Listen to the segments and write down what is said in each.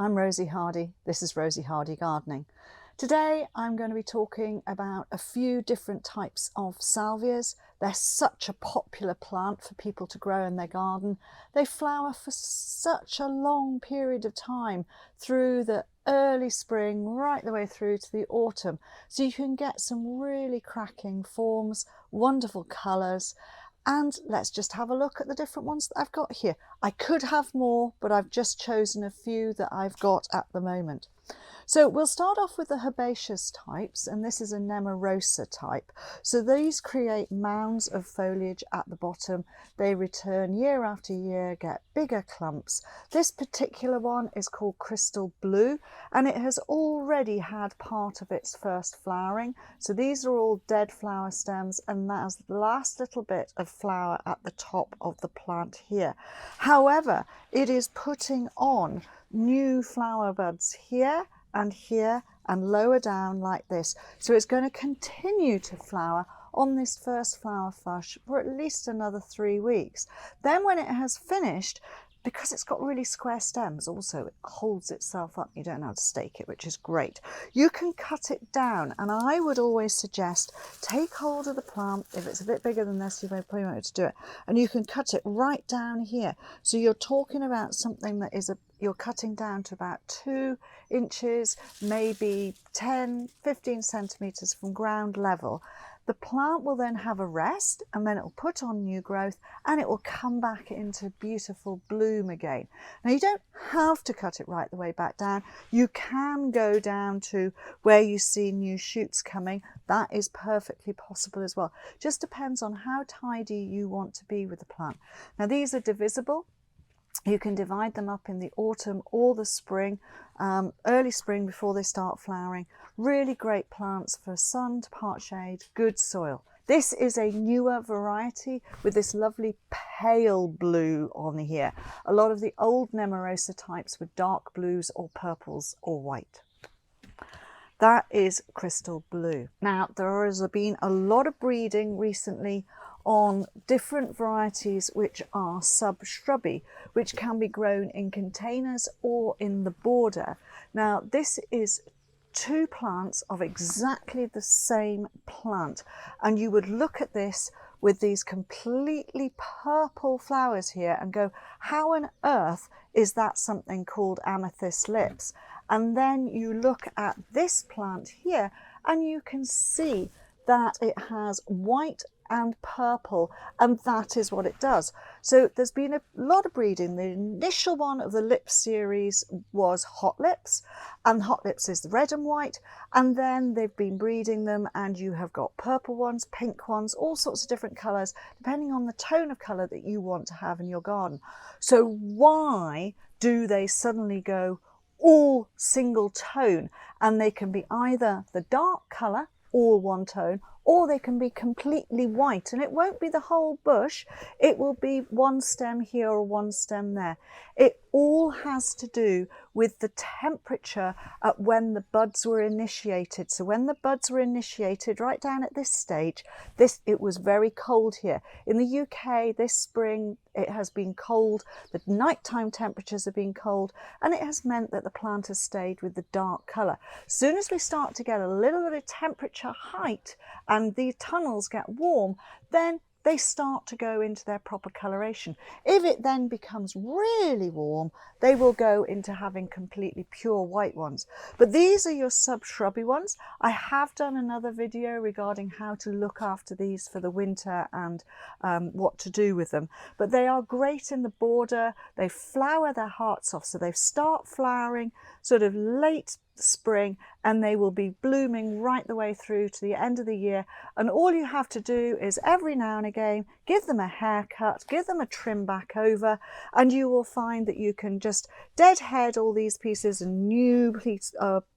I'm Rosie Hardy. This is Rosie Hardy Gardening. Today I'm going to be talking about a few different types of salvias. They're such a popular plant for people to grow in their garden. They flower for such a long period of time, through the early spring right the way through to the autumn. So you can get some really cracking forms, wonderful colours. And let's just have a look at the different ones that I've got here. I could have more, but I've just chosen a few that I've got at the moment. So we'll start off with the herbaceous types, and this is a nemorosa type. So these create mounds of foliage at the bottom. They return year after year, get bigger clumps. This particular one is called crystal blue, and it has already had part of its first flowering. So these are all dead flower stems, and that's the last little bit of flower at the top of the plant here. However, it is putting on new flower buds here and here and lower down like this. So it's going to continue to flower on this first flower flush for at least another 3 weeks. Then when it has finished, because it's got really square stems, also it holds itself up. You don't have to stake it, which is great. You can cut it down, and I would always suggest take hold of the plant. If it's a bit bigger than this, you may probably want to do it, and you can cut it right down here. So you're talking about something that is you're cutting down to about 2 inches, maybe 10, 15 centimetres from ground level. The plant will then have a rest, and then it will put on new growth, and it will come back into beautiful bloom again. Now you don't have to cut it right the way back down. You can go down to where you see new shoots coming. That is perfectly possible as well. Just depends on how tidy you want to be with the plant. Now these are divisible. You can divide them up in the autumn or the spring, early spring before they start flowering. Really great plants for sun to part shade, good soil. This is a newer variety with this lovely pale blue on here. A lot of the old nemorosa types were dark blues or purples or white. That is crystal blue. Now there has been a lot of breeding recently on different varieties which are shrubby, which can be grown in containers or in the border. Now this is 2 plants of exactly the same plant, and you would look at this with these completely purple flowers here and go, how on earth is that something called amethyst lips? And then you look at this plant here and you can see that it has white and purple, and that is what it does. So there's been a lot of breeding. The initial one of the lip series was hot lips, and hot lips is the red and white, and then they've been breeding them, and you have got purple ones, pink ones, all sorts of different colours depending on the tone of colour that you want to have in your garden. So why do they suddenly go all single tone? And they can be either the dark colour, all one tone, or they can be completely white, and it won't be the whole bush. It will be one stem here or one stem there. It all has to do with the temperature at when the buds were initiated. So when the buds were initiated, right down at this stage, it was very cold here. In the UK this spring it has been cold. The nighttime temperatures have been cold, and it has meant that the plant has stayed with the dark colour. As soon as we start to get a little bit of temperature height and the tunnels get warm, then they start to go into their proper coloration. If it then becomes really warm, they will go into having completely pure white ones. But these are your shrubby ones. I have done another video regarding how to look after these for the winter and what to do with them. But they are great in the border. They flower their hearts off. So they start flowering sort of late spring, and they will be blooming right the way through to the end of the year. And all you have to do is every now and again give them a haircut, give them a trim back over, and you will find that you can just deadhead all these pieces and new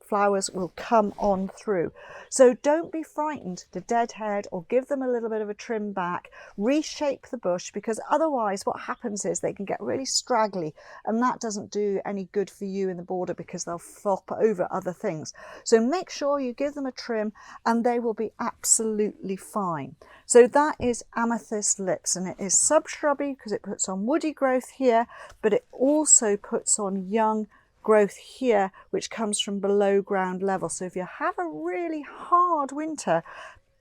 flowers will come on through. So don't be frightened to deadhead or give them a little bit of a trim back, reshape the bush, because otherwise what happens is they can get really straggly, and that doesn't do any good for you in the border because they'll flop over other things. So make sure you give them a trim and they will be absolutely fine. So that is amethyst lips, and it is shrubby because it puts on woody growth here, but it also puts on young growth here which comes from below ground level. So if you have a really hard winter,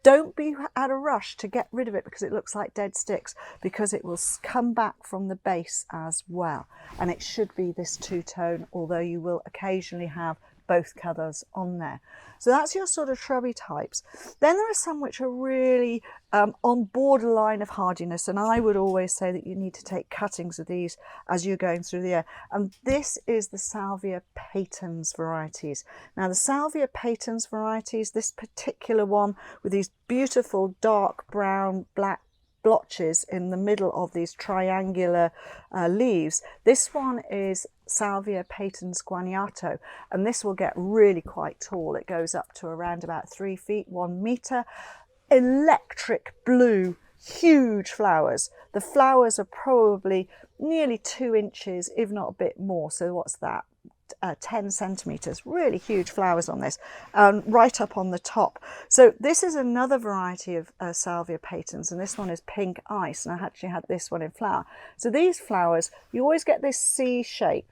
don't be at a rush to get rid of it because it looks like dead sticks, because it will come back from the base as well. And it should be this two-tone, although you will occasionally have both colours on there. So that's your sort of shrubby types. Then there are some which are really on borderline of hardiness, and I would always say that you need to take cuttings of these as you're going through the year. And this is the Salvia patens varieties. Now the Salvia patens varieties, this particular one with these beautiful dark brown black blotches in the middle of these triangular leaves. This one is Salvia patens Guanajuato, and this will get really quite tall. It goes up to around about 3 feet, 1 meter. Electric blue, huge flowers. The flowers are probably nearly 2 inches, if not a bit more. So what's that? 10 centimeters, really huge flowers on this, right up on the top. So this is another variety of Salvia patens, and this one is pink ice, and I actually had this one in flower. So these flowers, you always get this C shape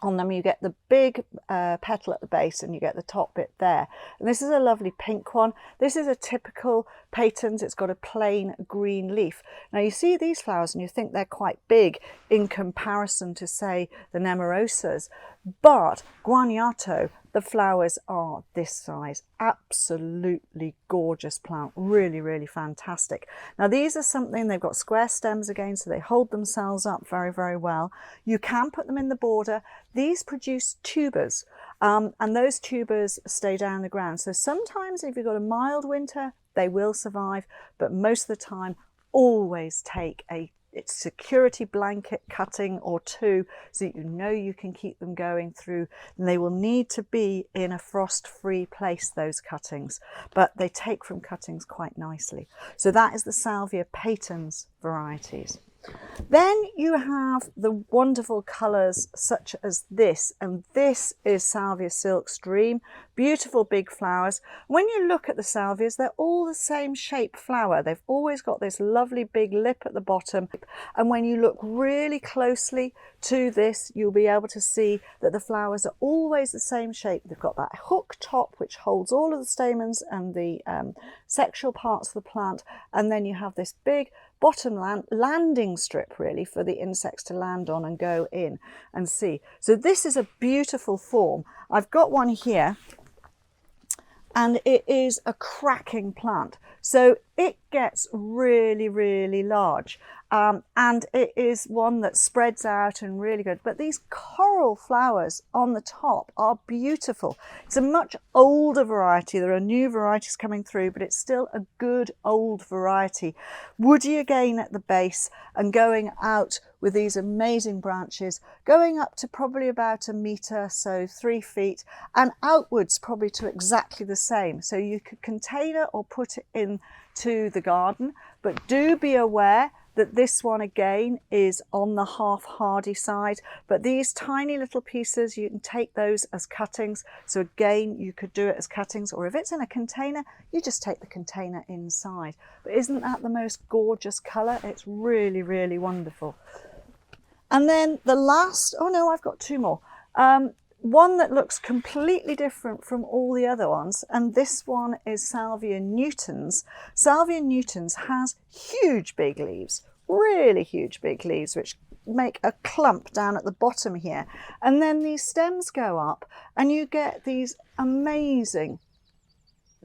on them. You get the big petal at the base and you get the top bit there. And this is a lovely pink one. This is a typical patens. It's got a plain green leaf. Now you see these flowers and you think they're quite big in comparison to, say, the nemorosas, but Guanajuato, the flowers are this size. Absolutely gorgeous plant, really, really fantastic. Now these are something, they've got square stems again, so they hold themselves up very, very well. You can put them in the border. These produce tubers, and those tubers stay down the ground. So sometimes if you've got a mild winter, they will survive, but most of the time, always take a security blanket cutting or two so that you know you can keep them going through. And they will need to be in a frost-free place, those cuttings, but they take from cuttings quite nicely. So that is the Salvia patens varieties. Then you have the wonderful colours such as this, and this is Salvia Silk Stream. Beautiful big flowers. When you look at the salvias, they're all the same shape flower. They've always got this lovely big lip at the bottom, and when you look really closely to this, you'll be able to see that the flowers are always the same shape. They've got that hook top which holds all of the stamens and the sexual parts of the plant, and then you have this big bottom landing strip really for the insects to land on and go in and see. So this is a beautiful form. I've got one here, and it is a cracking plant. So it gets really, really large, and it is one that spreads out and really good. But these coral flowers on the top are beautiful. It's a much older variety. There are new varieties coming through, but it's still a good old variety. Woody again at the base and going out with these amazing branches, going up to probably about 1 meter, so 3 feet, and outwards probably to exactly the same. So you could container or put it in to the garden, but do be aware that this one again is on the half hardy side, but these tiny little pieces, you can take those as cuttings. So again, you could do it as cuttings, or if it's in a container, you just take the container inside. But isn't that the most gorgeous colour? It's really, really wonderful. And then the last, oh no, I've got 2 more. One that looks completely different from all the other ones, and this one is Salvia nutans. Salvia nutans has huge big leaves, really huge big leaves, which make a clump down at the bottom here. And then these stems go up and you get these amazing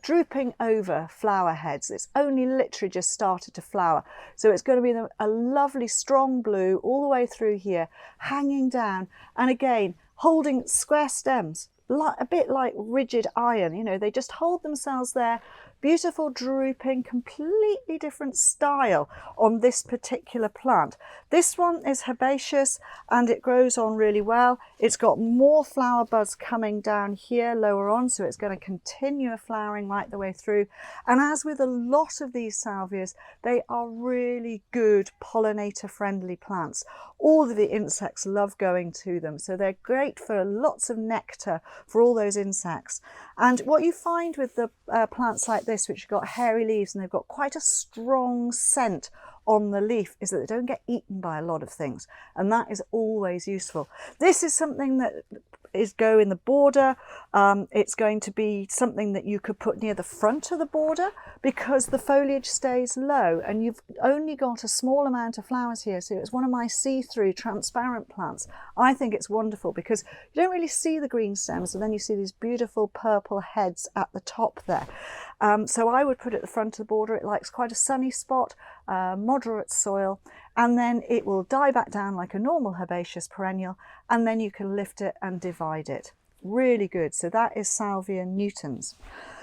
drooping over flower heads. It's only literally just started to flower. So it's going to be a lovely strong blue all the way through here, hanging down, and again, holding square stems, a bit like rigid iron, you know, they just hold themselves there. Beautiful drooping, completely different style on this particular plant. This one is herbaceous and it grows on really well. It's got more flower buds coming down here lower on, so it's going to continue flowering right the way through. And as with a lot of these salvias, they are really good pollinator friendly plants. All of the insects love going to them, so they're great for lots of nectar for all those insects. And what you find with the plants like this, which have got hairy leaves and they've got quite a strong scent on the leaf, is that they don't get eaten by a lot of things, and that is always useful. This is something that go in the border. It's going to be something that you could put near the front of the border because the foliage stays low and you've only got a small amount of flowers here. So it's one of my see-through transparent plants. I think it's wonderful because you don't really see the green stems, and then you see these beautiful purple heads at the top there. So I would put it at the front of the border. It likes quite a sunny spot, moderate soil, and then it will die back down like a normal herbaceous perennial, and then you can lift it and divide it. Really good. So that is Salvia nutans.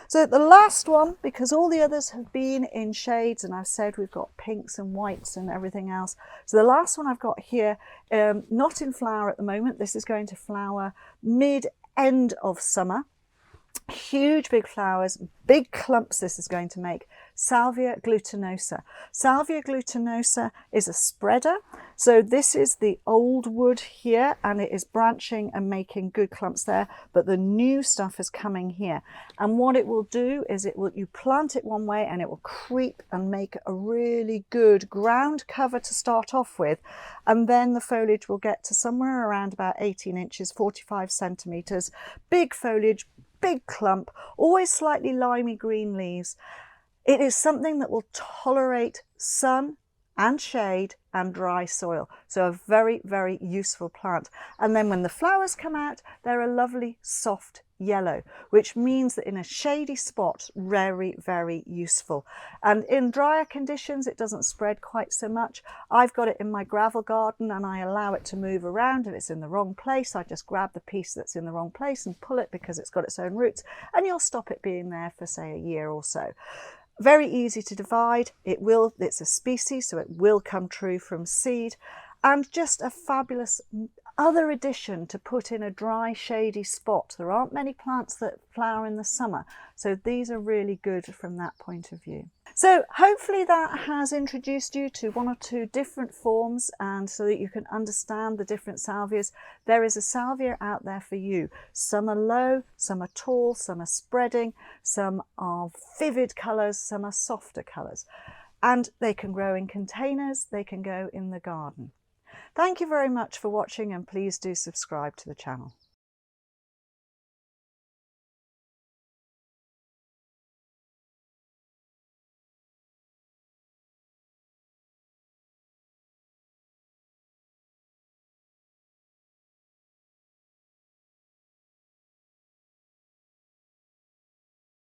So the last one, because all the others have been in shades, and I've said we've got pinks and whites and everything else. So the last one I've got here, not in flower at the moment. This is going to flower mid-end of summer. Huge big flowers, big clumps this is going to make. Salvia glutinosa. Salvia glutinosa is a spreader. So this is the old wood here, and it is branching and making good clumps there, but the new stuff is coming here. And what it will do is you plant it one way and it will creep and make a really good ground cover to start off with. And then the foliage will get to somewhere around about 18 inches, 45 centimeters, big foliage, big clump, always slightly limey green leaves. It is something that will tolerate sun and shade and dry soil. So a very, very useful plant. And then when the flowers come out, they're a lovely soft yellow, which means that in a shady spot, very, very useful. And in drier conditions, it doesn't spread quite so much. I've got it in my gravel garden and I allow it to move around. If it's in the wrong place, I just grab the piece that's in the wrong place and pull it because it's got its own roots, and you'll stop it being there for say a year or so. Very easy to divide. It's a species, so it will come true from seed, and just a fabulous other addition to put in a dry, shady spot. There aren't many plants that flower in the summer, so these are really good from that point of view. So hopefully that has introduced you to one or two different forms, and so that you can understand the different salvias. There is a salvia out there for you. Some are low, some are tall, some are spreading, some are vivid colours, some are softer colours. And they can grow in containers, they can go in the garden. Thank you very much for watching, and please do subscribe to the channel.